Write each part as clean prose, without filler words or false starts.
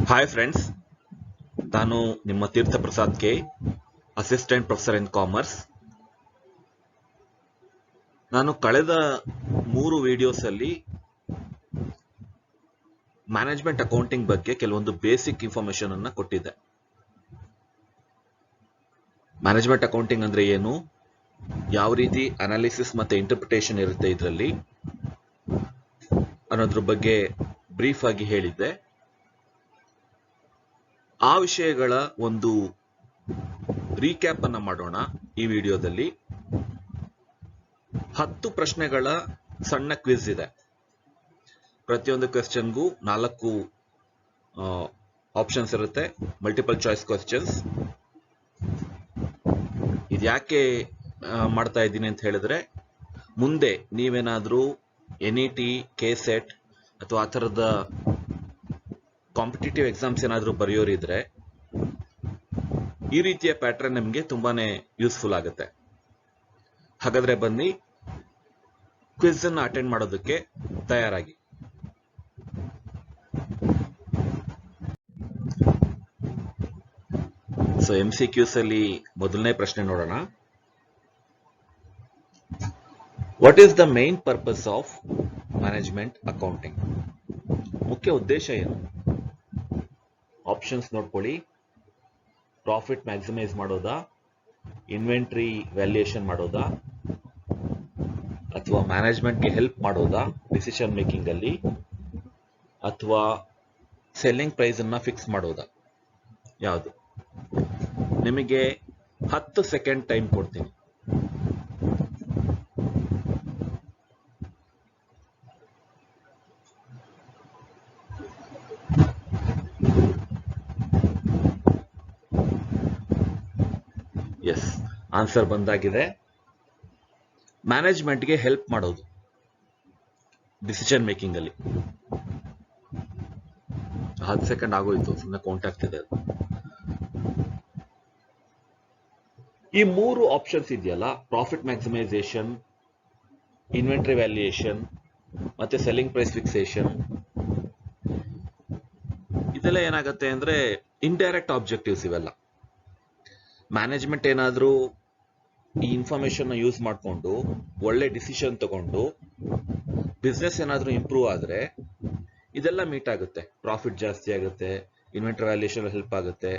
Hi friends, ನಾನು ನಿಮ್ಮ Teertha Prasad K, assistant professor in commerce. ನಾನು ಕಳೆದ 3 ವಿಡಿಯೋಸ್ ಅಲ್ಲಿ ಮ್ಯಾನೇಜ್ಮೆಂಟ್ ಅಕೌಂಟಿಂಗ್ ಬಗ್ಗೆ ಕೆಲವೊಂದು ಬೇಸಿಕ್ ಇನ್ಫಾರ್ಮೇಶನ್ ಅನ್ನ ಕೊಟ್ಟಿದ್ದೆ. ಮ್ಯಾನೇಜ್ಮೆಂಟ್ ಅಕೌಂಟಿಂಗ್ ಅಂದ್ರೆ ಏನು, ಯಾವ ರೀತಿ ಅನಾಲಿಸಿಸ್ ಮತ್ತೆ ಇಂಟರ್ಪ್ರಿಟೇಷನ್ ಇರುತ್ತೆ ಇದರಲ್ಲಿ ಅನ್ನೋದ್ರ ಬಗ್ಗೆ ಬ್ರೀಫ್ ಆಗಿ ಹೇಳಿದ್ದೆ. ಆ ವಿಷಯಗಳ ಒಂದು ರೀಕ್ಯಾಪ್ ಅನ್ನ ಮಾಡೋಣ ಈ ವಿಡಿಯೋದಲ್ಲಿ. 10 ಪ್ರಶ್ನೆಗಳ ಸಣ್ಣ ಕ್ವಿಜ್ ಇದೆ. ಪ್ರತಿಯೊಂದು ಕ್ವೆಶ್ಚನ್ಗೂ 4 ಆಪ್ಷನ್ಸ್ ಇರುತ್ತೆ, ಮಲ್ಟಿಪಲ್ ಚಾಯ್ಸ್ ಕ್ವೆಶ್ಚನ್ಸ್. ಇದ್ಯಾಕೆ ಮಾಡ್ತಾ ಇದ್ದೀನಿ ಅಂತ ಹೇಳಿದ್ರೆ, ಮುಂದೆ ನೀವೇನಾದ್ರೂ NET, KCET ಅಥವಾ ಆ ಥರದ ಕಾಂಪಿಟೇಟಿವ್ ಎಕ್ಸಾಮ್ಸ್ ಏನಾದರೂ ಬರೆಯೋರಿದ್ರೆ ಈ ರೀತಿಯ ಪ್ಯಾಟರ್ನ್ ನಿಮಗೆ ತುಂಬಾನೇ ಯೂಸ್ಫುಲ್ ಆಗುತ್ತೆ. ಹಾಗಾದ್ರೆ ಬನ್ನಿ, ಕ್ವಿಜ್ ಅನ್ನು ಅಟೆಂಡ್ ಮಾಡೋದಕ್ಕೆ ತಯಾರಾಗಿ. ಸೊ MCQs ಅಲ್ಲಿ ಮೊದಲನೇ ಪ್ರಶ್ನೆ ನೋಡೋಣ. What is the main purpose of management accounting? ಮುಖ್ಯ ಉದ್ದೇಶ ಏನು? ಆಪ್ಷನ್ಸ್ ನೋಡ್ಕೊಳ್ಳಿ. ಪ್ರಾಫಿಟ್ ಮ್ಯಾಕ್ಸಿಮೈಸ್ ಮಾಡೋದಾ, ಇನ್ವೆಂಟ್ರಿ ವ್ಯಾಲ್ಯೂಯೇಷನ್ ಮಾಡೋದಾ, ಅಥವಾ ಮ್ಯಾನೇಜ್ಮೆಂಟ್ಗೆ ಹೆಲ್ಪ್ ಮಾಡೋದಾ ಡಿಸಿಷನ್ ಮೇಕಿಂಗ್ ಅಲ್ಲಿ, ಅಥವಾ ಸೆಲ್ಲಿಂಗ್ ಪ್ರೈಸ್ ಅನ್ನ ಫಿಕ್ಸ್ ಮಾಡೋದಾ? ಯಾವುದು? ನಿಮಗೆ 10 ಸೆಕೆಂಡ್ ಟೈಮ್ ಕೊಡ್ತೀನಿ. ಎಸ್, ಆನ್ಸರ್ ಬಂದಾಗಿದೆ. ಮ್ಯಾನೇಜ್ಮೆಂಟ್ಗೆ ಹೆಲ್ಪ್ ಮಾಡೋದು ಡಿಸಿಷನ್ ಮೇಕಿಂಗ್ ಅಲ್ಲಿ. 10 ಸೆಕೆಂಡ್ ಆಗೋಯ್ತು, ಸುಮ್ಮನೆ ಕೌಂಟ್ ಆಗ್ತಿದೆ ಅದು. ಈ 3 ಆಪ್ಷನ್ಸ್ ಇದೆಯಲ್ಲ, ಪ್ರಾಫಿಟ್ ಮ್ಯಾಕ್ಸಿಮೈಸೇಷನ್, ಇನ್ವೆಂಟರಿ ವ್ಯಾಲ್ಯೂಯೇಷನ್ ಮತ್ತೆ ಸೆಲ್ಲಿಂಗ್ ಪ್ರೈಸ್ ಫಿಕ್ಸೇಷನ್, ಇದೆಲ್ಲ ಏನಾಗುತ್ತೆ ಅಂದ್ರೆ ಇಂಡೈರೆಕ್ಟ್ ಆಬ್ಜೆಕ್ಟಿವ್ಸ್ ಇವೆಲ್ಲ. ಮ್ಯಾನೇಜ್ಮೆಂಟ್ ಏನಾದ್ರೂ ಈ ಇನ್ಫಾರ್ಮೇಶನ್ ಯೂಸ್ ಮಾಡಿಕೊಂಡು ಒಳ್ಳೆ ಡಿಸಿಷನ್ ತಗೊಂಡು ಬಿಸ್ನೆಸ್ ಏನಾದ್ರೂ ಇಂಪ್ರೂವ್ ಆದ್ರೆ ಇದೆಲ್ಲ ಮೀಟ್ ಆಗುತ್ತೆ. ಪ್ರಾಫಿಟ್ ಜಾಸ್ತಿ ಆಗುತ್ತೆ, ಇನ್ವೆಂಟರಿ ವ್ಯಾಲ್ಯೂಯೇಷನ್ ಹೆಲ್ಪ್ ಆಗುತ್ತೆ,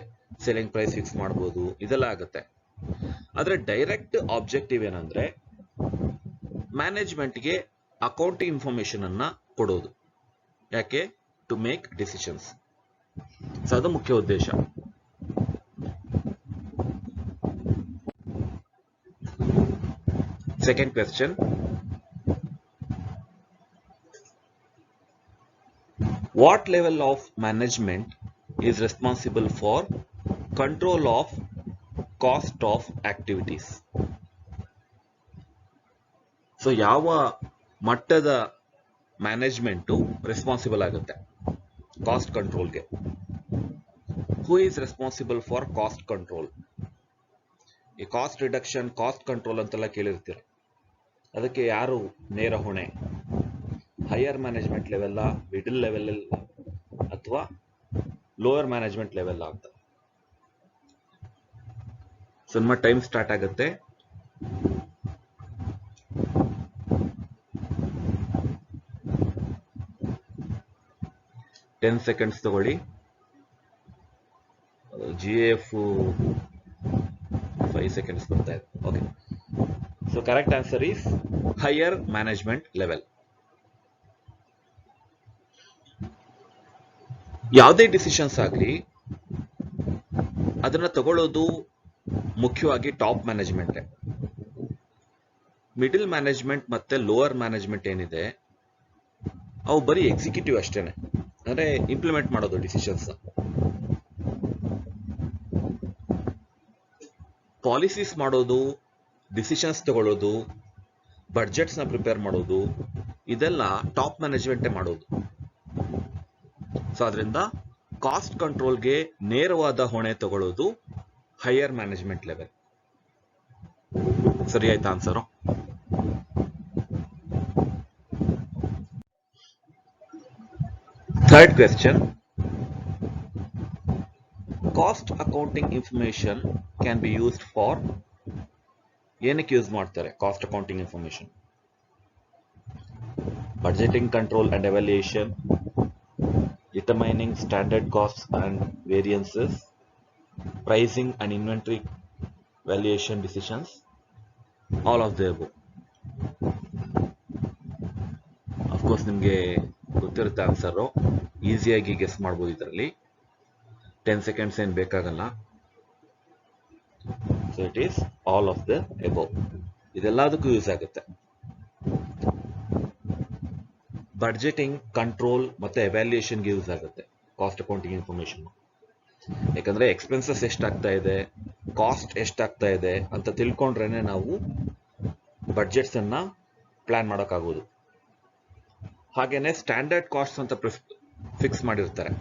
ಸೆಲ್ಲಿಂಗ್ ಪ್ರೈಸ್ ಫಿಕ್ಸ್ ಮಾಡಬಹುದು, ಇದೆಲ್ಲ ಆಗುತ್ತೆ. ಆದ್ರೆ ಡೈರೆಕ್ಟ್ ಆಬ್ಜೆಕ್ಟಿವ್ ಏನಂದ್ರೆ ಮ್ಯಾನೇಜ್ಮೆಂಟ್ಗೆ ಅಕೌಂಟಿಂಗ್ ಇನ್ಫಾರ್ಮೇಶನ್ ಅನ್ನ ಕೊಡೋದು. ಯಾಕೆ? To make decisions. ಸೊ ಅದು ಮುಖ್ಯ ಉದ್ದೇಶ. Second question. What level of management is responsible for control of cost of activities? So ಯಾವ ಮಟ್ಟದ ಮ್ಯಾನೇಜ್ಮೆಂಟ್ ರೆಸ್ಪಾನ್ಸಿಬಲ್ ಆಗುತ್ತೆ ಕಾಸ್ಟ್ ಕಂಟ್ರೋಲ್ಗೆ? Who is responsible for cost control? ಈ ಕಾಸ್ಟ್ ರಿಡಕ್ಷನ್, ಕಾಸ್ಟ್ ಕಂಟ್ರೋಲ್ ಅಂತೆಲ್ಲ ಕೇಳಿರ್ತೀರ. ಅದಕ್ಕೆ ಯಾರು ನೇರ ಹೊಣೆ? Higher management level, middle level ಅಥವಾ ಲೋಯರ್ ಮ್ಯಾನೇಜ್ಮೆಂಟ್ ಲೆವೆಲ್ ಅಂತ? ಸೊ ನಿಮ್ಮ ಟೈಮ್ ಸ್ಟಾರ್ಟ್ ಆಗುತ್ತೆ. ಟೆನ್ ಸೆಕೆಂಡ್ಸ್ ತಗೊಳ್ಳಿ. GAF 5 seconds ಬರ್ತಾ ಇದೆ. Okay, so correct answer is higher management level. ಯಾವುದೇ ಡಿಸಿಷನ್ಸ್ ಆಗಲಿ ಅದನ್ನ ತಗೊಳ್ಳೋದು ಮುಖ್ಯವಾಗಿ ಟಾಪ್ ಮ್ಯಾನೇಜ್ಮೆಂಟ್. ಮಿಡಲ್ ಮ್ಯಾನೇಜ್ಮೆಂಟ್ ಮತ್ತೆ ಲೋವರ್ ಮ್ಯಾನೇಜ್ಮೆಂಟ್ ಏನಿದೆ ಅವು ಬರೀ ಎಕ್ಸಿಕ್ಯೂಟಿವ್ ಅಷ್ಟೇನೆ, ಅಂದ್ರೆ ಇಂಪ್ಲಿಮೆಂಟ್ ಮಾಡೋದು ಡಿಸಿಷನ್ಸ್. ಪಾಲಿಸೀಸ್ ಮಾಡೋದು, ಡಿಸಿಷನ್ಸ್ ತಗೊಳ್ಳೋದು, ಬಡ್ಜೆಟ್ಸ್ ನ ಪ್ರಿಪೇರ್ ಮಾಡೋದು, ಇದೆಲ್ಲ ಟಾಪ್ ಮ್ಯಾನೇಜ್ಮೆಂಟೇ ಮಾಡೋದು. ಸೊ ಅದರಿಂದ ಕಾಸ್ಟ್ ಕಂಟ್ರೋಲ್ಗೆ ನೇರವಾದ ಹೊಣೆ ತಗೊಳ್ಳೋದು ಹೈಯರ್ ಮ್ಯಾನೇಜ್ಮೆಂಟ್ ಲೆವೆಲ್. ಸರಿ ಆಯ್ತಾ answer? Third question. Cost accounting information can be used for, ಏನಕ್ಕೆ ಯೂಸ್ ಮಾಡ್ತಾರೆ cost accounting information? Budgeting control and evaluation, determining standard costs and variances, pricing and inventory valuation decisions, all of the above. Of course ನಿಮಗೆ ಗೊತ್ತಿರುತ್ತೆ answer, ಈಸಿಯಾಗಿ guess ಮಾಡ್ಬೋದು ಇದರಲ್ಲಿ, 10 seconds ಏನು ಬೇಕಾಗಲ್ಲ. So it is all of the above. ಇದೆಲ್ಲದಕ್ಕೂ use ಆಗುತ್ತೆ. Budgeting, control ಮತ್ತೆ ಎವ್ಯಾಲ್ಯೂಯೇಷನ್ಗೆ ಯೂಸ್ ಆಗುತ್ತೆ ಕಾಸ್ಟ್ ಅಕೌಂಟಿಂಗ್ ಇನ್ಫಾರ್ಮೇಶನ್. ಯಾಕಂದ್ರೆ ಎಕ್ಸ್ಪೆನ್ಸಸ್ ಎಷ್ಟಾಗ್ತಾ ಇದೆ, ಕಾಸ್ಟ್ ಎಷ್ಟಾಗ್ತಾ ಇದೆ ಅಂತ ತಿಳ್ಕೊಂಡ್ರೇನೆ ನಾವು ಬಡ್ಜೆಟ್ಸ್ ಅನ್ನ ಪ್ಲಾನ್ ಮಾಡೋಕ್ಕಾಗೋದು. ಹಾಗೇನೆ ಸ್ಟ್ಯಾಂಡರ್ಡ್ ಕಾಸ್ಟ್ ಅಂತ ಫಿಕ್ಸ್ ಮಾಡಿರ್ತಾರೆ,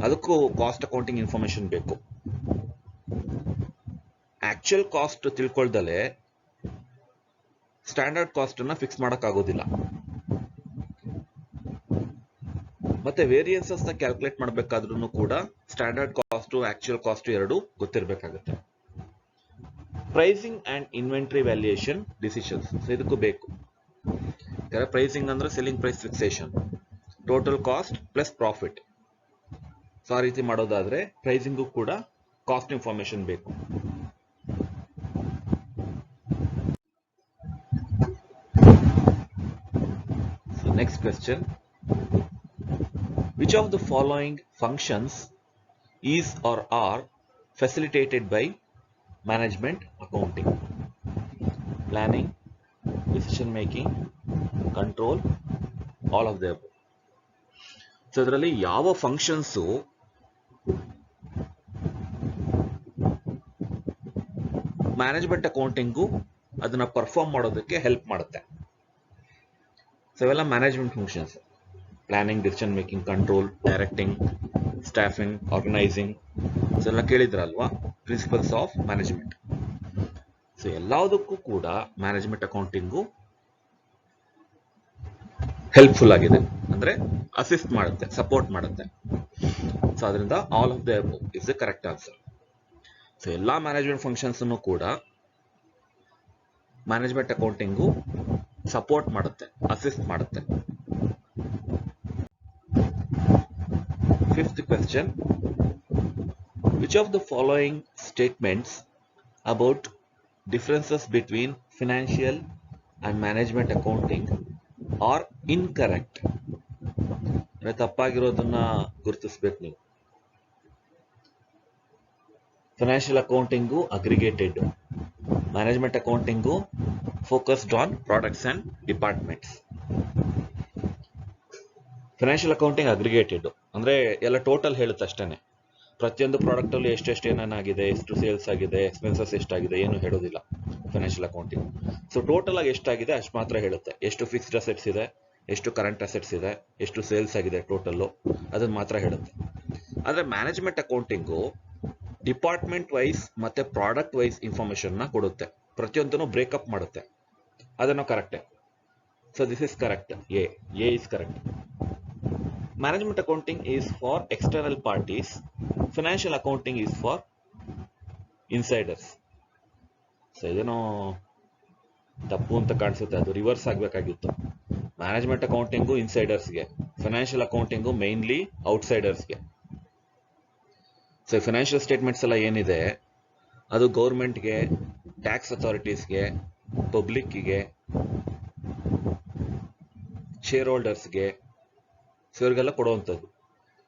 ಅದಕ್ಕೂ ಕಾಸ್ಟ್ ಅಕೌಂಟಿಂಗ್ ಇನ್ಫಾರ್ಮೇಶನ್ ಬೇಕು. ಆಕ್ಚುಯಲ್ ಕಾಸ್ಟ್ ತಿಳ್ಕೊಳ್ದಲೆ ಸ್ಟ್ಯಾಂಡರ್ಡ್ ಕಾಸ್ಟ್ ಅನ್ನ ಫಿಕ್ಸ್ ಮಾಡೋಕ್ಕಾಗೋದಿಲ್ಲ. ಮತ್ತೆ ವೇರಿಯನ್ಸಸ್ ನ ಕ್ಯಾಲ್ಕುಲೇಟ್ ಮಾಡಬೇಕಾದ್ರೂ ಕೂಡ ಸ್ಟ್ಯಾಂಡರ್ಡ್ ಕಾಸ್ಟ್, ಆಕ್ಚುಯಲ್ ಕಾಸ್ಟ್ ಎರಡು ಗೊತ್ತಿರಬೇಕಾಗುತ್ತೆ. Pricing and inventory valuation decisions ಇದಕ್ಕೂ ಬೇಕು. ಪ್ರೈಸಿಂಗ್ ಅಂದ್ರೆ selling price fixation, total cost plus profit. So ಆ ರೀತಿ ಮಾಡೋದಾದ್ರೆ ಪ್ರೈಸಿಂಗು ಕೂಡ ಕಾಸ್ಟ್ ಇನ್ಫಾರ್ಮೇಶನ್ ಬೇಕು. So next question, which of the following functions is or are facilitated by management accounting? Planning, decision making, control, all of the above. So ಇದರಲ್ಲಿ ಯಾವ functions management accounting ಅದನ್ನ perform ಮಾಡೋದಕ್ಕೆ help ಮಾಡುತ್ತೆ? So ಇವೆಲ್ಲ management functions. Planning, decision making, control, directing, staffing, organising, ಎಲ್ಲ ಕೇಳಿದ್ರಲ್ವಾ, principles of management. So ಎಲ್ಲದಕ್ಕೂ ಕೂಡ ಮ್ಯಾನೇಜ್ಮೆಂಟ್ ಅಕೌಂಟಿಂಗು ಹೆಲ್ಪ್ಫುಲ್ ಆಗಿದೆ, ಅಂದ್ರೆ ಅಸಿಸ್ಟ್ ಮಾಡುತ್ತೆ, ಸಪೋರ್ಟ್ ಮಾಡುತ್ತೆ. ಸೊ ಅದರಿಂದ all of the above is the correct answer. So ಎಲ್ಲಾ ಮ್ಯಾನೇಜ್ಮೆಂಟ್ ಫಂಕ್ಷನ್ಸ್ ಕೂಡ ಮ್ಯಾನೇಜ್ಮೆಂಟ್ ಅಕೌಂಟಿಂಗು ಸಪೋರ್ಟ್ ಮಾಡುತ್ತೆ, ಅಸಿಸ್ಟ್ ಮಾಡುತ್ತೆ. Fifth question, which of the following statements about differences between financial and management accounting are incorrect? ತಪ್ಪಾಗಿರೋದನ್ನ ಗುರುತಿಸಬೇಕು ನೀವು. Financial accounting aggregated, management accounting focused on products and departments. Financial accounting aggregated ಅಂದ್ರೆ ಎಲ್ಲ total ಹೇಳುತ್ತೆ ಅಷ್ಟೇನೆ. ಪ್ರತಿಯೊಂದು product ಅಲ್ಲಿ ಎಷ್ಟೆಷ್ಟು ಏನೇನಾಗಿದೆ, ಎಷ್ಟು ಸೇಲ್ಸ್ ಆಗಿದೆ, ಎಕ್ಸ್ಪೆನ್ಸಸ್ ಎಷ್ಟಾಗಿದೆ ಏನು ಹೇಳೋದಿಲ್ಲ ಫೈನಾನ್ಷಿಯಲ್ ಅಕೌಂಟಿಂಗ್. ಸೊ ಟೋಟಲ್ ಆಗಿ ಎಷ್ಟಾಗಿದೆ ಅಷ್ಟು ಮಾತ್ರ ಹೇಳುತ್ತೆ. ಎಷ್ಟು ಫಿಕ್ಸ್ಡ್ ಅಸೆಟ್ಸ್ ಇದೆ, ಎಷ್ಟು ಕರೆಂಟ್ ಅಸೆಟ್ಸ್ ಇದೆ, ಎಷ್ಟು ಸೇಲ್ಸ್ ಆಗಿದೆ ಟೋಟಲ್ಲು, ಅದನ್ನ ಮಾತ್ರ ಹೇಳುತ್ತೆ. ಆದ್ರೆ ಮ್ಯಾನೇಜ್ಮೆಂಟ್ ಅಕೌಂಟಿಂಗು ಡಿಪಾರ್ಟ್ಮೆಂಟ್ ವೈಸ್ ಮತ್ತೆ ಪ್ರಾಡಕ್ಟ್ ವೈಸ್ ಇನ್ಫಾರ್ಮೇಶನ್ ನ ಕೊಡುತ್ತೆ, ಪ್ರತಿಯೊಂದನ್ನು ಬ್ರೇಕಪ್ ಮಾಡುತ್ತೆ. ಅದನ್ನು ಕರೆಕ್ಟೇ. So this is correct. A is correct. Management accounting is for external parties. Financial accounting is for insiders. So ಇದೇನೋ ತಪ್ಪು ಅಂತ ಕಾಣಿಸುತ್ತೆ, ಅದು ರಿವರ್ಸ್ ಆಗಬೇಕಾಗಿತ್ತು. ಮ್ಯಾನೇಜ್ಮೆಂಟ್ ಅಕೌಂಟಿಂಗು ಇನ್ಸೈಡರ್ಸ್ಗೆ, ಫೈನಾನ್ಷಿಯಲ್ ಅಕೌಂಟಿಂಗು ಮೈನ್ಲಿ ಔಟ್ಸೈಡರ್ಸ್ಗೆ. ಸೊ ಫೈನಾನ್ಷಿಯಲ್ ಸ್ಟೇಟ್ಮೆಂಟ್ಸ್ ಎಲ್ಲ ಏನಿದೆ ಅದು ಗೌರ್ಮೆಂಟ್ಗೆ, ಟ್ಯಾಕ್ಸ್ ಅಥಾರಿಟೀಸ್ಗೆ, ಪಬ್ಲಿಕ್ಕಿಗೆ, ಶೇರ್ ಹೋಲ್ಡರ್ಸ್ಗೆ, ಸೊ ಇವ್ರಿಗೆಲ್ಲ ಕೊಡುವಂಥದ್ದು.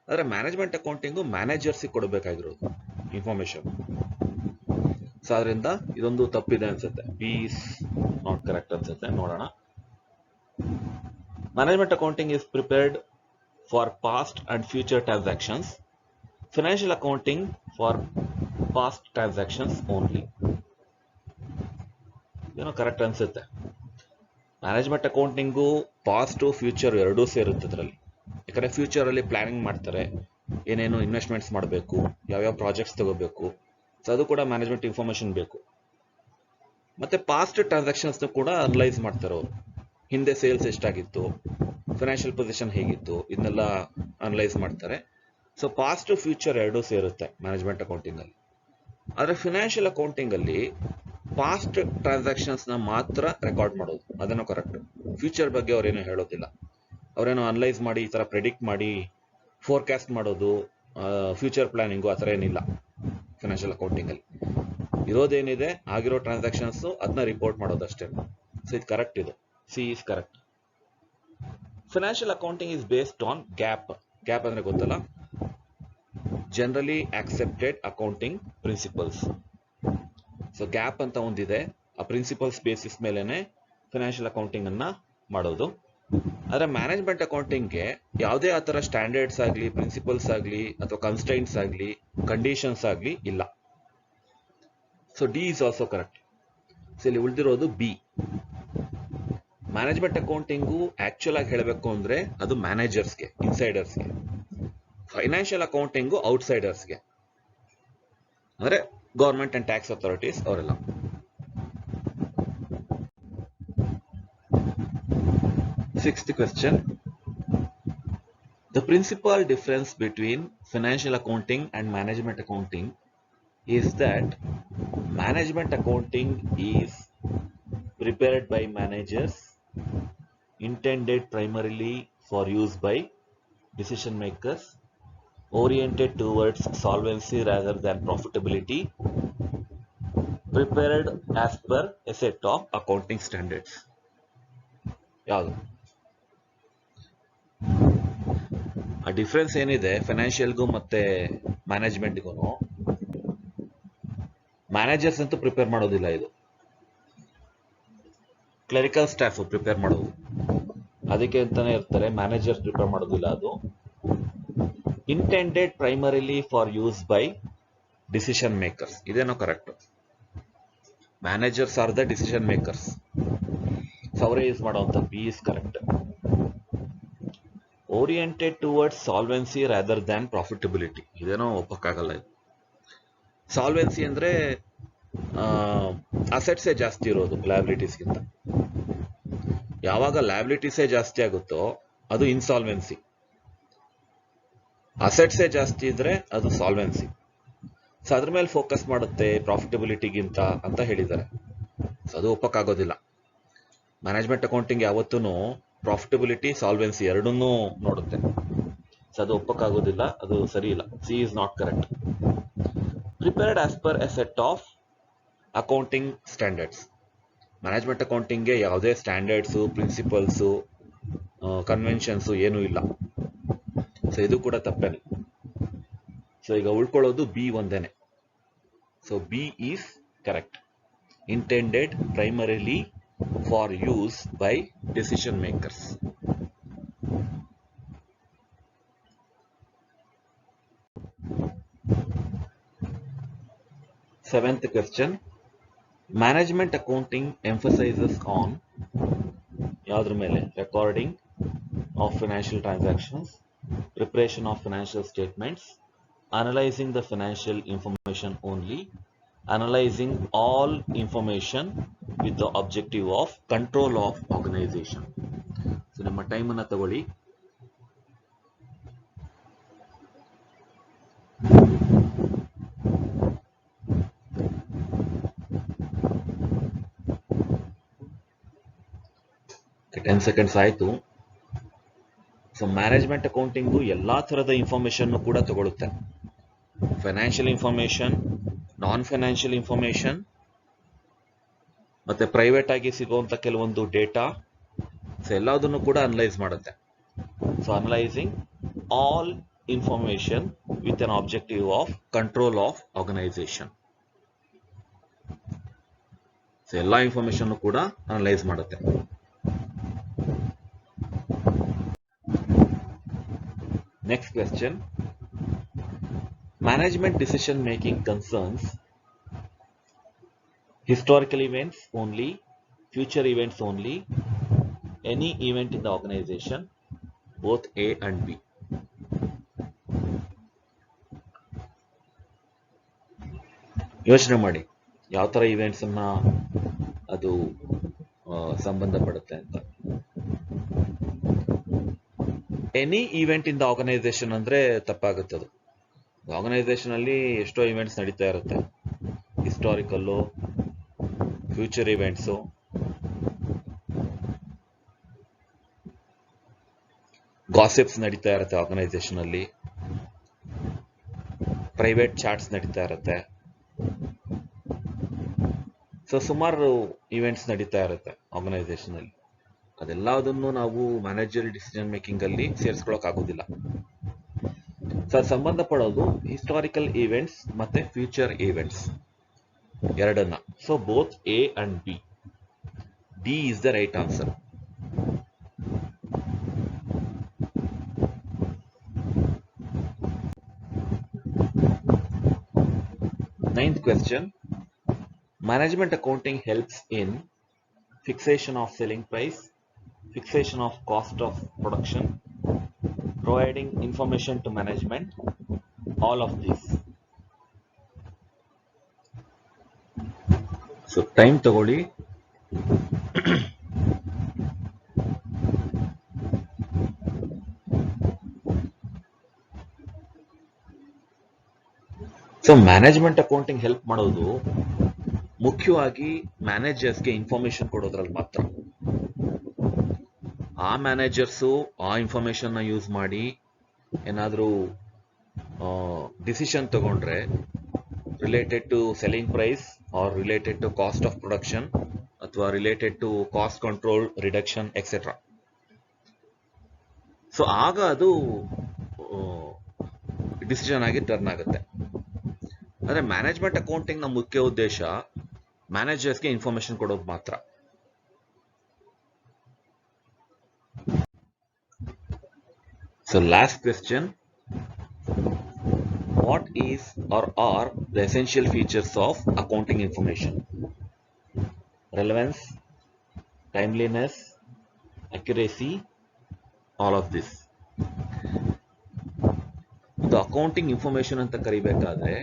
ಆದರೆ ಮ್ಯಾನೇಜ್ಮೆಂಟ್ ಅಕೌಂಟಿಂಗು ಮ್ಯಾನೇಜರ್ಸಿಗೆ ಕೊಡಬೇಕಾಗಿರೋದು ಇನ್ಫಾರ್ಮೇಶನ್. ಸೊ ಅದರಿಂದ ಇದೊಂದು ತಪ್ಪಿದೆ ಅನ್ಸುತ್ತೆ. ಬಿ ಇಸ್ ನಾಟ್ ಕರೆಕ್ಟ್ ಅನ್ಸುತ್ತೆ. ನೋಡೋಣ. Management accounting is prepared for past and future transactions. Financial accounting for past transactions only. ಏನೋ ಕರೆಕ್ಟ್ ಅನ್ಸುತ್ತೆ. ಮ್ಯಾನೇಜ್ಮೆಂಟ್ ಅಕೌಂಟಿಂಗು ಪಾಸ್ಟ್ ಫ್ಯೂಚರ್ ಎರಡೂ ಸೇರುತ್ತೆ ಅದರಲ್ಲಿ. ಯಾಕಂದ್ರೆ ಫ್ಯೂಚರ್ ಅಲ್ಲಿ ಪ್ಲಾನಿಂಗ್ ಮಾಡ್ತಾರೆ, ಏನೇನು ಇನ್ವೆಸ್ಟ್ಮೆಂಟ್ಸ್ ಮಾಡಬೇಕು, ಯಾವ್ಯಾವ ಪ್ರಾಜೆಕ್ಟ್ಸ್ ತಗೋಬೇಕು. ಸೊ ಅದು ಕೂಡ ಮ್ಯಾನೇಜ್ಮೆಂಟ್ ಇನ್ಫಾರ್ಮೇಶನ್ ಬೇಕು. ಮತ್ತೆ ಪಾಸ್ಟ್ ಟ್ರಾನ್ಸಾಕ್ಷನ್ಸ್ ಕೂಡ ಅನಲೈಸ್ ಮಾಡ್ತಾರೆ ಅವರು. ಹಿಂದೆ ಸೇಲ್ಸ್ ಎಷ್ಟಾಗಿತ್ತು, ಫೈನಾನ್ಷಿಯಲ್ ಪೊಸಿಷನ್ ಹೇಗಿತ್ತು, ಇದನ್ನೆಲ್ಲ ಅನಲೈಸ್ ಮಾಡ್ತಾರೆ. ಸೊ ಪಾಸ್ಟ್ ಫ್ಯೂಚರ್ ಎರಡೂ ಸೇರುತ್ತೆ ಮ್ಯಾನೇಜ್ಮೆಂಟ್ ಅಕೌಂಟಿಂಗ್ ಅಲ್ಲಿ. ಆದ್ರೆ ಫಿನಾನ್ಷಿಯಲ್ ಅಕೌಂಟಿಂಗ್ ಅಲ್ಲಿ ಪಾಸ್ಟ್ ಟ್ರಾನ್ಸಾಕ್ಷನ್ಸ್ ನ ಮಾತ್ರ ರೆಕಾರ್ಡ್ ಮಾಡೋದು, ಅದನ್ನು ಕರೆಕ್ಟ್. ಫ್ಯೂಚರ್ ಬಗ್ಗೆ ಅವ್ರೇನು ಹೇಳೋದಿಲ್ಲ. ಅವರೇನೋ ಅನಲೈಸ್ ಮಾಡಿ ಈ ತರ ಪ್ರೆಡಿಕ್ಟ್ ಮಾಡಿ ಫೋರ್ಕಾಸ್ಟ್ ಮಾಡೋದು, ಫ್ಯೂಚರ್ ಪ್ಲಾನಿಂಗು ಆ ಥರ ಏನಿಲ್ಲ ಫಿನಾನ್ಷಿಯಲ್ ಅಕೌಂಟಿಂಗ್ ಅಲ್ಲಿ. ಇರೋದೇನಿದೆ ಆಗಿರೋ ಟ್ರಾನ್ಸಾಕ್ಷನ್ಸ್ ಅದನ್ನ ರಿಪೋರ್ಟ್ ಮಾಡೋದಷ್ಟೇ. ಸೊ ಇದು ಕರೆಕ್ಟ್, ಇದು C is correct. Financial accounting is based on gap. Gap ಅಂದ್ರೆ ಗೊತ್ತಲ್ಲ, generally accepted accounting principles. So gap ಅಂತ ಒಂದಿದೆ, ಆ ಪ್ರಿನ್ಸಿಪಲ್ಸ್ ಬೇಸಿಸ್ ಮೇಲೆನೆ ಫಿನಾನ್ಷಿಯಲ್ ಅಕೌಂಟಿಂಗ್ ಅನ್ನ ಮಾಡೋದು. ಆದ್ರೆ ಮ್ಯಾನೇಜ್ಮೆಂಟ್ ಅಕೌಂಟಿಂಗ್ಗೆ ಯಾವುದೇ ಆ ಥರ ಸ್ಟ್ಯಾಂಡರ್ಡ್ಸ್ ಆಗಲಿ, ಪ್ರಿನ್ಸಿಪಲ್ಸ್ ಆಗಲಿ, ಅಥವಾ ಕನ್ಸ್ಟೈನ್ಸ್ ಆಗಲಿ, ಕಂಡೀಷನ್ಸ್ ಆಗಲಿ ಇಲ್ಲ. So D is also correct. So ಇಲ್ಲಿ ಉಳಿದಿರೋದು ಬಿ. ಮ್ಯಾನೇಜ್ಮೆಂಟ್ ಅಕೌಂಟಿಂಗು ಆಕ್ಚುಲ್ ಆಗಿ ಹೇಳಬೇಕು ಅಂದ್ರೆ ಅದು ಮ್ಯಾನೇಜರ್ಸ್ಗೆ, ಇನ್ಸೈಡರ್ಸ್ಗೆ. ಫೈನಾನ್ಷಿಯಲ್ ಅಕೌಂಟಿಂಗು ಔಟ್ಸೈಡರ್ಸ್ಗೆ, ಅಂದ್ರೆ ಗೌರ್ಮೆಂಟ್ ಅಂಡ್ ಟ್ಯಾಕ್ಸ್ ಅಥಾರಿಟೀಸ್ ಅವರೆಲ್ಲ. Sixth question. The principal difference between financial accounting and management accounting is that management accounting is prepared by managers, intended primarily for use by decision makers, oriented towards solvency rather than profitability, prepared as per a set of accounting standards. ಯಾವುದು ಆ difference ಏನಿದೆ ಫೈನಾನ್ಷಿಯಲ್ಗೂ ಮತ್ತೆ ಮ್ಯಾನೇಜ್ಮೆಂಟ್ಗೂ? Managers ಅಂತೂ prepare ಮಾಡೋದಿಲ್ಲ, ಇದು clerical staff prepare ಮಾಡೋದು. ಅದಕ್ಕೆ ಅಂತಾನೆ ಇರ್ತಾರೆ, ಮ್ಯಾನೇಜರ್ಸ್ ಪ್ರಿಪೇರ್ ಮಾಡೋದಿಲ್ಲ. ಅದು intended primarily for use by decision makers. ಇದೇನೋ correct. Managers are the decision makers, ಅವರೇ ಯೂಸ್ ಮಾಡುವಂತ. B is correct. Oriented towards solvency rather than profitability. ಇದೇನೋ ಒಪ್ಪಕ್ಕಾಗಲ್ಲ. ಇದು ಸಾಲ್ವೆನ್ಸಿ ಅಂದ್ರೆ ಅಸೆಟ್ಸೇ ಜಾಸ್ತಿ ಇರೋದು ಲಯಬಿಲಿಟೀಸ್ಗಿಂತ. ಯಾವಾಗ ಲಯಬಿಲಿಟೀಸೇ ಜಾಸ್ತಿ ಆಗುತ್ತೋ ಅದು ಇನ್ಸಾಲ್ವೆನ್ಸಿ, ಅಸೆಟ್ಸೇ ಜಾಸ್ತಿ ಇದ್ರೆ ಅದು ಸಾಲ್ವೆನ್ಸಿ. ಸೊ ಅದ್ರ ಮೇಲೆ ಫೋಕಸ್ ಮಾಡುತ್ತೆ ಪ್ರಾಫಿಟಬಿಲಿಟಿಗಿಂತ ಅಂತ ಹೇಳಿದ್ದಾರೆ. ಸೊ ಅದು ಒಪ್ಪಕ್ಕಾಗೋದಿಲ್ಲ. ಮ್ಯಾನೇಜ್ಮೆಂಟ್ ಅಕೌಂಟಿಂಗ್ ಯಾವತ್ತೂ ಪ್ರಾಫಿಟಬಿಲಿಟಿ, ಸಾಲ್ವೆನ್ಸಿ ಎರಡನ್ನೂ ನೋಡುತ್ತೆ. ಸೊ ಅದು ಒಪ್ಪಕ್ಕಾಗೋದಿಲ್ಲ, ಅದು ಸರಿ ಇಲ್ಲ. C is not correct. Prepared as per a set of accounting standards. Management ಅಕೌಂಟಿಂಗ್ಗೆ ಯಾವುದೇ ಸ್ಟ್ಯಾಂಡರ್ಡ್ಸು, ಪ್ರಿನ್ಸಿಪಲ್ಸು, ಕನ್ವೆನ್ಷನ್ಸು ಏನೂ ಇಲ್ಲ. ಸೊ ಇದು ಕೂಡ ತಪ್ಪೇನೆ. ಸೊ ಈಗ ಉಳ್ಕೊಳ್ಳೋದು ಬಿ ಒಂದೇನೆ. So B is correct. Intended primarily for use by decision makers. Seventh question. Management accounting emphasizes on ಯಾವ್ದ್ರ ಮೇಲೆ? Recording of financial transactions, preparation of financial statements, analyzing the financial information only, analyzing all information with the objective of control of organization. So ನಮ್ಮ time ಅನ್ನ ತಗೊಳ್ಳಿ. Ten seconds ಆಯ್ತು. So management accounting ಎಲ್ಲಾ ತರದ information ಕೂಡ ತಗೊಳುತ್ತೆ. Financial information, non financial information, ಮತ್ತೆ private ಆಗಿ ಸಿಗುವಂತ ಕೆಲವೊಂದು ಡೇಟಾ, ಸೊ ಎಲ್ಲದನ್ನು ಕೂಡ ಅನಲೈಸ್ ಮಾಡುತ್ತೆ. So analysing all information with an objective of control of organisation. So ಎಲ್ಲಾ ಇನ್ಫಾರ್ಮೇಶನ್ ಕೂಡ ಅನಲೈಸ್ ಮಾಡುತ್ತೆ. Next question. Management decision making concerns historical events only, future events only, any event in the organization, both A and B. ಯೋಚನೆ ಮಾಡಿ ಯಾವ ತರ events ಅನ್ನ ಅದು ಸಂಬಂಧಪಡುತ್ತೆ ಅಂತ. Any event in the organisation ಅಂದ್ರೆ ತಪ್ಪಾಗುತ್ತದು. ಆರ್ಗನೈಸೇಷನ್ ಅಲ್ಲಿ ಎಷ್ಟೋ ಇವೆಂಟ್ಸ್ ನಡೀತಾ ಇರುತ್ತೆ, ಹಿಸ್ಟಾರಿಕಲ್ಲು, ಫ್ಯೂಚರ್ ಇವೆಂಟ್ಸು, ಗಾಸಿಪ್ಸ್ ನಡೀತಾ ಇರುತ್ತೆ ಆರ್ಗನೈಸೇಷನ್ ಅಲ್ಲಿ, ಪ್ರೈವೇಟ್ ಚಾಟ್ಸ್ ನಡೀತಾ ಇರುತ್ತೆ. ಸೊ ಸುಮಾರು ಇವೆಂಟ್ಸ್ ನಡೀತಾ ಇರುತ್ತೆ ಆರ್ಗನೈಸೇಷನ್ ಅಲ್ಲಿ. ಅದೆಲ್ಲದನ್ನು ನಾವು ಮ್ಯಾನೇಜರ್ ಡಿಸಿಷನ್ ಮೇಕಿಂಗ್ ಅಲ್ಲಿ ಸೇರಿಸ್ಕೊಳಕ್ ಆಗೋದಿಲ್ಲ. ಸೊ ಸಂಬಂಧಪಡೋದು ಹಿಸ್ಟಾರಿಕಲ್ ಈವೆಂಟ್ಸ್ ಮತ್ತೆ ಫ್ಯೂಚರ್ ಈವೆಂಟ್ಸ್ ಎರಡನ್ನ. So both A and B. D is the right answer. Ninth question. Management accounting helps in fixation of selling price, fixation of cost of production, providing information to management, all of this. So time ತಗೊಳ್ಳಿ. So management accounting help ಮಾಡೋದು ಮುಖ್ಯವಾಗಿ ಮ್ಯಾನೇಜರ್ಸ್ಗೆ information ಕೊಡೋದ್ರಲ್ಲಿ ಮಾತ್ರ. ಆ managers ಆ information ನ use ಮಾಡಿ ಏನಾದರೂ decision ತಗೊಂಡ್ರೆ related to selling price or related to cost of production ಅಥವಾ related to cost control reduction etcetera. So ಆಗ ಅದು ಡಿಸಿಷನ್ ಆಗಿ ಟರ್ನ್ ಆಗುತ್ತೆ. ಅಂದ್ರೆ ಮ್ಯಾನೇಜ್ಮೆಂಟ್ ಅಕೌಂಟಿಂಗ್ ನ ಮುಖ್ಯ ಉದ್ದೇಶ ಮ್ಯಾನೇಜರ್ಸ್ಗೆ ಇನ್ಫಾರ್ಮೇಶನ್ ಕೊಡೋದು ಮಾತ್ರ. So last question. What is are are the essential features of accounting information? Relevance, timeliness, accuracy, all of this. ಇದು ಅಕೌಂಟಿಂಗ್ ಇನ್ಫಾರ್ಮೇಶನ್ ಅಂತ ಕರಿಬೇಕಾದ್ರೆ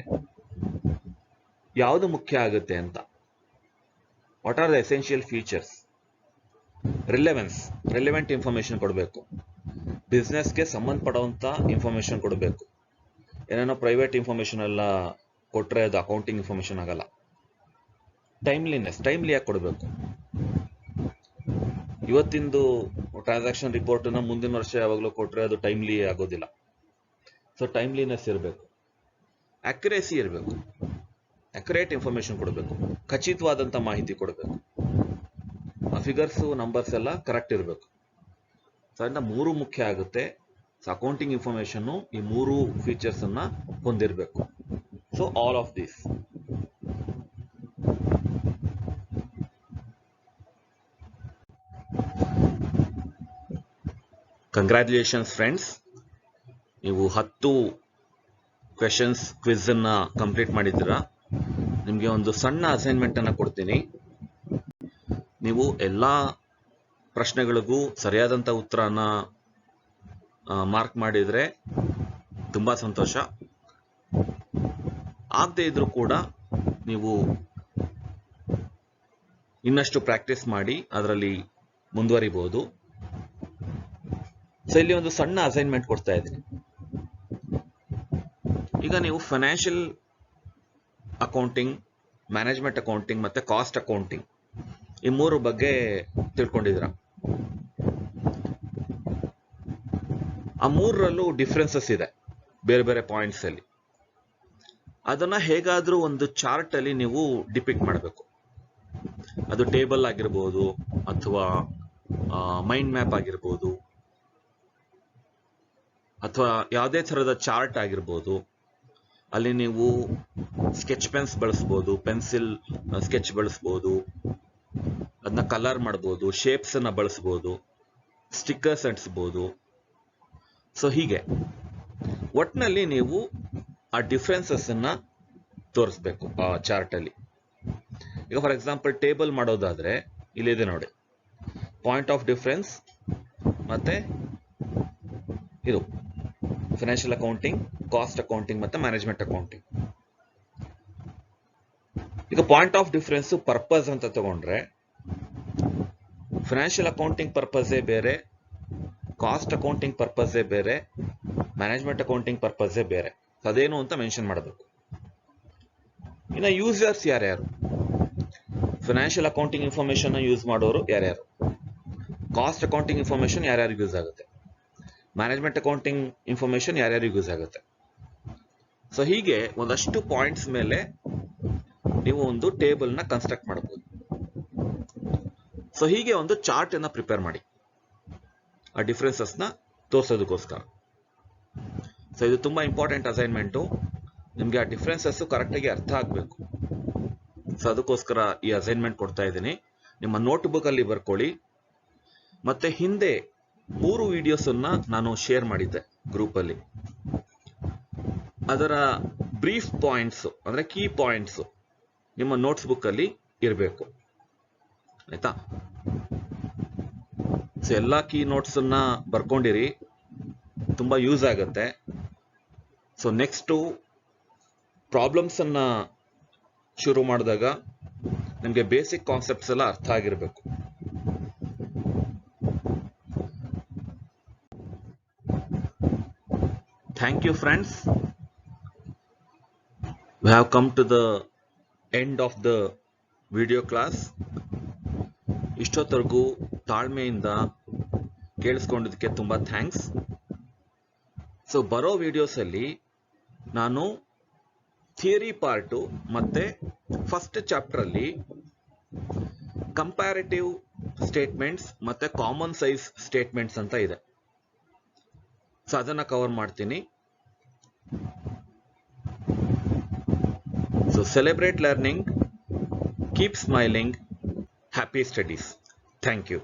ಯಾವುದು ಮುಖ್ಯ ಆಗುತ್ತೆ ಅಂತ. What are the essential features? Relevance, relevant information ಕೊಡಬೇಕು. ಬಿಸ್ನೆಸ್ಗೆ ಸಂಬಂಧಪಡುವಂತ ಇನ್ಫಾರ್ಮೇಶನ್ ಕೊಡಬೇಕು. ಏನೇನೋ ಪ್ರೈವೇಟ್ ಇನ್ಫಾರ್ಮೇಶನ್ ಎಲ್ಲ ಕೊಟ್ರೆ ಅದು ಅಕೌಂಟಿಂಗ್ ಇನ್ಫಾರ್ಮೇಶನ್ ಆಗಲ್ಲ. ಟೈಮ್ಲಿನೆಸ್, ಟೈಮ್ಲಿಯಾಗಿ ಕೊಡಬೇಕು. ಇವತ್ತಿಂದು ಟ್ರಾನ್ಸಾಕ್ಷನ್ ರಿಪೋರ್ಟ್ ನ ಮುಂದಿನ ವರ್ಷ ಯಾವಾಗಲೂ ಕೊಟ್ರೆ ಅದು ಟೈಮ್ಲಿ ಆಗೋದಿಲ್ಲ. ಸೊ ಟೈಮ್ಲಿನೆಸ್ ಇರಬೇಕು. ಅಕ್ಯುರೇಸಿ ಇರಬೇಕು. ಅಕ್ಯುರೇಟ್ ಇನ್ಫಾರ್ಮೇಶನ್ ಕೊಡಬೇಕು, ಖಚಿತವಾದಂತ ಮಾಹಿತಿ ಕೊಡಬೇಕು. ಆ ಫಿಗರ್ಸ್, ನಂಬರ್ಸ್ ಎಲ್ಲ ಕರೆಕ್ಟ್ ಇರಬೇಕು. ಸೊ ಅದನ್ನ ಮೂರು ಮುಖ್ಯ ಆಗುತ್ತೆ. ಸೊ ಅಕೌಂಟಿಂಗ್ ಇನ್ಫಾರ್ಮೇಶನ್ ಈ ಮೂರು ಫೀಚರ್ಸ್ ಅನ್ನ ಹೊಂದಿರಬೇಕು. So all of this. Congratulations friends, ನೀವು 10 ಕ್ವೆಶನ್ಸ್ ಕ್ವಿಜ್ ಅನ್ನ ಕಂಪ್ಲೀಟ್ ಮಾಡಿದ್ದೀರಾ. ನಿಮಗೆ ಒಂದು ಸಣ್ಣ ಅಸೈನ್ಮೆಂಟ್ ಅನ್ನ ಕೊಡ್ತೀನಿ. ನೀವು ಎಲ್ಲಾ ಪ್ರಶ್ನೆಗಳಿಗೂ ಸರಿಯಾದಂತ ಉತ್ತರನ ಮಾರ್ಕ್ ಮಾಡಿದ್ರೆ ತುಂಬಾ ಸಂತೋಷ. ಆಗದೆ ಇದ್ರೂ ಕೂಡ ನೀವು ಇನ್ನಷ್ಟು ಪ್ರಾಕ್ಟೀಸ್ ಮಾಡಿ ಅದರಲ್ಲಿ ಮುಂದುವರಿಬಹುದು. ಸೊ ಇಲ್ಲಿ ಒಂದು ಸಣ್ಣ ಅಸೈನ್ಮೆಂಟ್ ಕೊಡ್ತಾ ಇದ್ದೀನಿ. ಈಗ ನೀವು ಫೈನಾನ್ಷಿಯಲ್ ಅಕೌಂಟಿಂಗ್, ಮ್ಯಾನೇಜ್ಮೆಂಟ್ ಅಕೌಂಟಿಂಗ್ ಮತ್ತೆ ಕಾಸ್ಟ್ ಅಕೌಂಟಿಂಗ್ ಈ ಮೂರು ಬಗ್ಗೆ ತಿಳ್ಕೊಂಡಿದ್ದೀರಾ. ಆ ಮೂರರಲ್ಲೂ ಡಿಫ್ರೆನ್ಸಸ್ ಇದೆ ಬೇರೆ ಬೇರೆ ಪಾಯಿಂಟ್ಸ್ ಅಲ್ಲಿ. ಅದನ್ನ ಹೇಗಾದ್ರೂ ಒಂದು ಚಾರ್ಟ್ ಅಲ್ಲಿ ನೀವು ಡಿಪಿಕ್ಟ್ ಮಾಡಬೇಕು. ಅದು ಟೇಬಲ್ ಆಗಿರ್ಬೋದು ಅಥವಾ ಮೈಂಡ್ ಮ್ಯಾಪ್ ಆಗಿರ್ಬೋದು ಅಥವಾ ಯಾವುದೇ ತರಹದ ಚಾರ್ಟ್ ಆಗಿರ್ಬೋದು. ಅಲ್ಲಿ ನೀವು ಸ್ಕೆಚ್ ಪೆನ್ಸ್ ಬಳಸ್ಬೋದು, ಪೆನ್ಸಿಲ್ ಸ್ಕೆಚ್ ಬಳಸ್ಬೋದು, ಅದನ್ನ ಕಲರ್ ಮಾಡ್ಬೋದು, ಶೇಪ್ಸ್ ಅನ್ನ ಬಳಸ್ಬೋದು, ಸ್ಟಿಕ್ಕರ್ಸ್ ಅಂಟಿಸ್ಬೋದು. ಸೊ ಹೀಗೆ ಒಟ್ನಲ್ಲಿ ನೀವು ಆ ಡಿಫ್ರೆನ್ಸಸ್ ಅನ್ನ ತೋರಿಸ್ಬೇಕು ಆ ಚಾರ್ಟ್ ಅಲ್ಲಿ. ಈಗ ಫಾರ್ ಎಕ್ಸಾಂಪಲ್ ಟೇಬಲ್ ಮಾಡೋದಾದ್ರೆ ಇಲ್ಲಿದೆ ನೋಡಿ, ಪಾಯಿಂಟ್ ಆಫ್ ಡಿಫರೆನ್ಸ್ ಮತ್ತೆ ಇದು ಫೈನಾನ್ಷಿಯಲ್ ಅಕೌಂಟಿಂಗ್, ಕಾಸ್ಟ್ ಅಕೌಂಟಿಂಗ್ ಮತ್ತೆ ಮ್ಯಾನೇಜ್ಮೆಂಟ್ ಅಕೌಂಟಿಂಗ್. ಈಗ ಪಾಯಿಂಟ್ ಆಫ್ ಡಿಫರೆನ್ಸ್ ಪರ್ಪಸ್ ಅಂತ ತಗೊಂಡ್ರೆ ಫೈನಾನ್ಷಿಯಲ್ ಅಕೌಂಟಿಂಗ್ ಪರ್ಪಸ್ ಬೇರೆ, ಕಾಸ್ಟ್ ಅಕೌಂಟಿಂಗ್ ಪರ್ಪಸ್ಸೇ ಬೇರೆ, ಮ್ಯಾನೇಜ್ಮೆಂಟ್ ಅಕೌಂಟಿಂಗ್ ಪರ್ಪಸ್ಸೇ ಬೇರೆ. ಅದೇನು ಅಂತ ಮೆನ್ಷನ್ ಮಾಡಬೇಕು. ಇನ್ನು ಯೂಸರ್ಸ್ ಯಾರ್ಯಾರು? ಫಿನಾನ್ಷಿಯಲ್ ಅಕೌಂಟಿಂಗ್ ಇನ್ಫಾರ್ಮೇಶನ್ ಯೂಸ್ ಮಾಡೋರು ಯಾರ್ಯಾರು, ಕಾಸ್ಟ್ ಅಕೌಂಟಿಂಗ್ ಇನ್ಫಾರ್ಮೇಶನ್ ಯಾರ್ಯಾರಿಗೆ ಯೂಸ್ ಆಗುತ್ತೆ, ಮ್ಯಾನೇಜ್ಮೆಂಟ್ ಅಕೌಂಟಿಂಗ್ ಇನ್ಫಾರ್ಮೇಶನ್ ಯಾರ್ಯಾರಿಗೆ ಯೂಸ್ ಆಗುತ್ತೆ. ಸೊ ಹೀಗೆ ಒಂದಷ್ಟು ಪಾಯಿಂಟ್ಸ್ ಮೇಲೆ ನೀವು ಒಂದು ಟೇಬಲ್ ನ ಕನ್ಸ್ಟ್ರಕ್ಟ್ ಮಾಡಬಹುದು. ಸೊ ಹೀಗೆ ಒಂದು ಚಾರ್ಟ್ ಅನ್ನ ಪ್ರಿಪೇರ್ ಮಾಡಿ ಆ ಡಿಫರೆನ್ಸಸ್ ನ ತೋರಿಸೋದಕ್ಕೋಸ್ಕರ. ಸೊ ಇದು ತುಂಬಾ ಇಂಪಾರ್ಟೆಂಟ್ ಅಸೈನ್ಮೆಂಟು. ನಿಮ್ಗೆ ಆ ಡಿಫರೆನ್ಸಸ್ ಕರೆಕ್ಟ್ ಆಗಿ ಅರ್ಥ ಆಗ್ಬೇಕು. ಸೊ ಅದಕ್ಕೋಸ್ಕರ ಈ ಅಸೈನ್ಮೆಂಟ್ ಕೊಡ್ತಾ ಇದ್ದೀನಿ. ನಿಮ್ಮ ನೋಟ್ ಬುಕ್ ಅಲ್ಲಿ ಬರ್ಕೊಳ್ಳಿ. ಮತ್ತೆ ಹಿಂದೆ 3 ವಿಡಿಯೋಸ್ ಅನ್ನ ನಾನು ಶೇರ್ ಮಾಡಿದ್ದೆ ಗ್ರೂಪ್ ಅಲ್ಲಿ. ಅದರ ಬ್ರೀಫ್ ಪಾಯಿಂಟ್ಸ್ ಅಂದ್ರೆ ಕೀ ಪಾಯಿಂಟ್ಸ್ ನಿಮ್ಮ ನೋಟ್ಸ್ ಬುಕ್ ಅಲ್ಲಿ ಇರಬೇಕು, ಆಯ್ತಾ? ಸೊ ಎಲ್ಲಾ ಕೀ ನೋಟ್ಸ್ ಅನ್ನ ಬರ್ಕೊಂಡಿರಿ, ತುಂಬಾ ಯೂಸ್ ಆಗುತ್ತೆ. ಸೊ ನೆಕ್ಸ್ಟ್ ಪ್ರಾಬ್ಲಮ್ಸ್ ಅನ್ನ ಶುರು ಮಾಡಿದಾಗ ನಿಮಗೆ ಬೇಸಿಕ್ ಕಾನ್ಸೆಪ್ಟ್ಸ್ ಎಲ್ಲ ಅರ್ಥ ಆಗಿರಬೇಕು. Thank you, friends. We have come to the end of the video class. ಇಷ್ಟೊತ್ತರೆಗೂ ತಾಳ್ಮೆಯಿಂದ ಕೇಳಿಸ್ಕೊಂಡಿದ್ದಕ್ಕೆ ತುಂಬಾ ಥ್ಯಾಂಕ್ಸ್. ಸೊ ಬರೋ ವಿಡಿಯೋಸ್ ಅಲ್ಲಿ ನಾನು ಥಿಯರಿ ಪಾರ್ಟು ಮತ್ತೆ ಫಸ್ಟ್ ಚಾಪ್ಟರ್ ಅಲ್ಲಿ ಕಂಪ್ಯಾರಿಟಿವ್ ಸ್ಟೇಟ್ಮೆಂಟ್ಸ್ ಮತ್ತೆ ಕಾಮನ್ ಸೈಜ್ ಸ್ಟೇಟ್ಮೆಂಟ್ಸ್ ಅಂತ ಇದೆ. ಸೊ ಅದನ್ನ ಕವರ್ ಮಾಡ್ತೀನಿ. So celebrate learning, keep smiling, happy studies. Thank you.